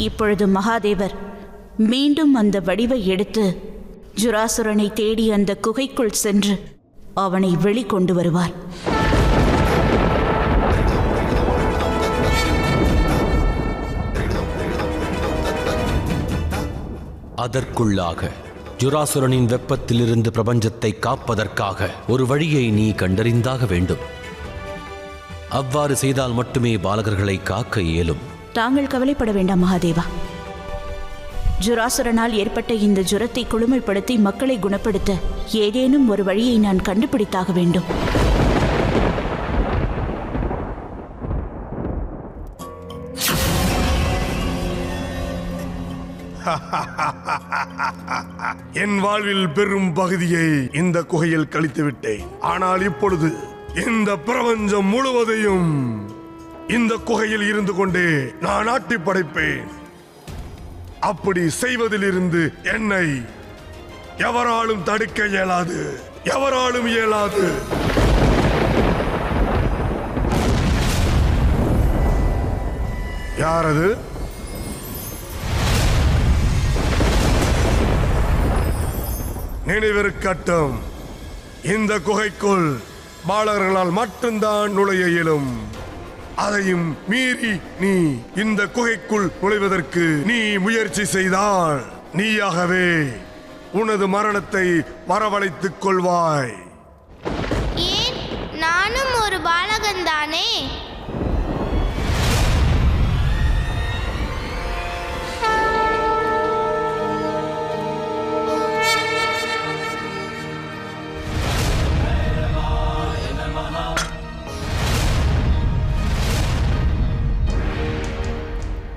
இப்பொழுது மகாதேவர் மீண்டும் அந்த வடிவை எடுத்து ஜுராசுரனை தேடி அந்த குகைக்குள் சென்று அவனை வெளிக்கொண்டு வருவார். அதற்குள்ளாக ஜுராசுரனின் வெப்பத்திலிருந்து பிரபஞ்சத்தை காப்பதற்காக ஒரு வழியை நீ கண்டறிந்தாக வேண்டும். அவ்வாறு செய்தால் மட்டுமே பாலகர்களை காக்க இயலும். தாங்கள் கவலைப்பட வேண்டாம் மகாதேவா. ஜுராசுரனால் ஏற்பட்ட இந்த ஜுரத்தை குளுமைப்படுத்தி மக்களை குணப்படுத்த ஏதேனும் ஒரு வழியை நான் கண்டுபிடித்தாக வேண்டும். என் வாழ்வில் பெரும் பகுதியை இந்த குகையில் கழித்து விட்டேன். ஆனால் இப்பொழுது இந்த பிரபஞ்சம் முழுவதையும் இந்த குகையில் இருந்து கொண்டே நான் ஆட்டி படைப்பேன். அப்படி செய்வதிலிருந்து என்னை எவராலும் தடுக்க இயலாது, எவராலும் இயலாது. யாரது? நினைவிருக்கட்டும், இந்த குகைக்குள் பாலகர்களால் மட்டும்தான் நுழைய இயலும். அதையும் மீறி நீ இந்த குகைக்குள் நுழைவதற்கு நீ முயற்சி செய்தால் நீயாகவே உனது மரணத்தை வரவழைத்துக் கொள்வாய். ஏன்? நானும் ஒரு பாலகன்தானே.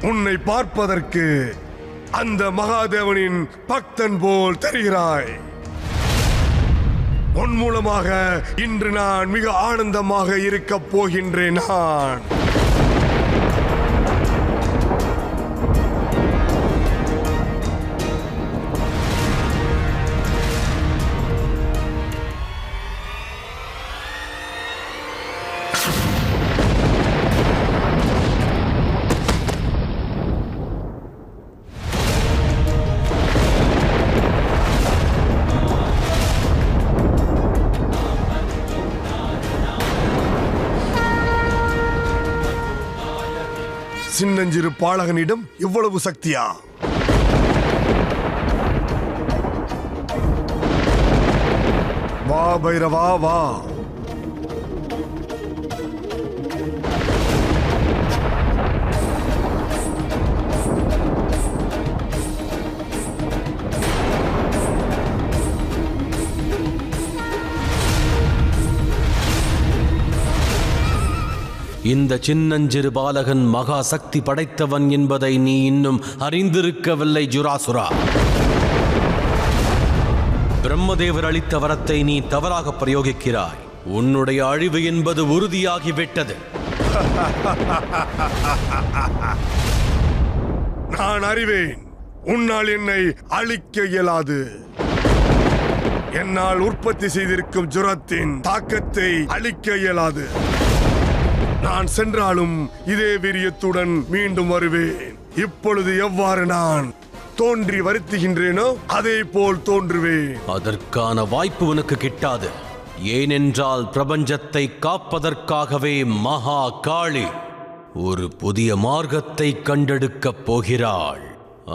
உன்னை பார்ப்பதற்கு அந்த மகாதேவனின் பக்தன் போல் தெரிகிறாய். உன் மூலமாக இன்று நான் மிக ஆனந்தமாக இருக்கப் போகின்றேன். நான் சின்னஞ்சிறு பாலகனிடம் இவ்வளவு சக்தியா? வா பைரவா வா. இந்த சின்னஞ்சிறு பாலகன் மகா சக்தி படைத்தவன் என்பதை நீ இன்னும் அறிந்திருக்கவில்லை ஜுராசுரா. பிரம்மதேவர் அளித்த வரத்தை நீ தவறாக பிரயோகிக்கிறாய். உன்னுடைய அழிவு என்பது உறுதியாகிவிட்டது. நான் அறிவேன், உன்னால் என்னை அழிக்க இயலாது. என்னால் உற்பத்தி செய்திருக்கும் ஜுரத்தின் தாக்கத்தை அழிக்க இயலாது. நான் சென்றாலும் இதே வீரியத்துடன் மீண்டும் வருவேன். இப்பொழுது எவ்வாறு நான் தோன்றி வருத்துகின்றேனோ அதே போல் தோன்றுவேன். அதற்கான வாய்ப்பு உனக்கு கிட்டாது. ஏனென்றால் பிரபஞ்சத்தை காப்பதற்காகவே மகா காளி ஒரு புதிய மார்க்கத்தை கண்டெடுக்கப் போகிறாள்.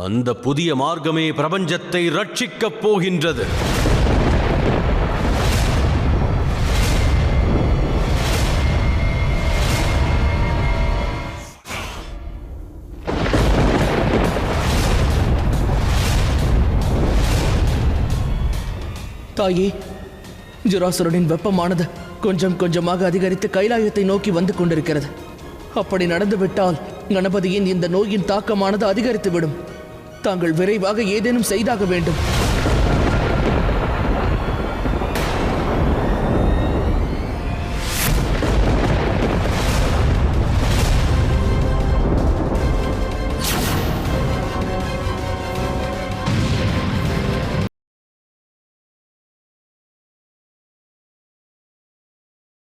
அந்த புதிய மார்க்கமே பிரபஞ்சத்தை ரட்சிக்கப் போகின்றது. தாயே, ஜுராசுரனின் வெப்பமானது கொஞ்சம் கொஞ்சமாக அதிகரித்து கைலாயத்தை நோக்கி வந்து கொண்டிருக்கிறது. அப்படி நடந்துவிட்டால் கணபதியின் இந்த நோயின் தாக்கமானது அதிகரித்துவிடும். தாங்கள் விரைவாக ஏதேனும் செய்தாக வேண்டும்.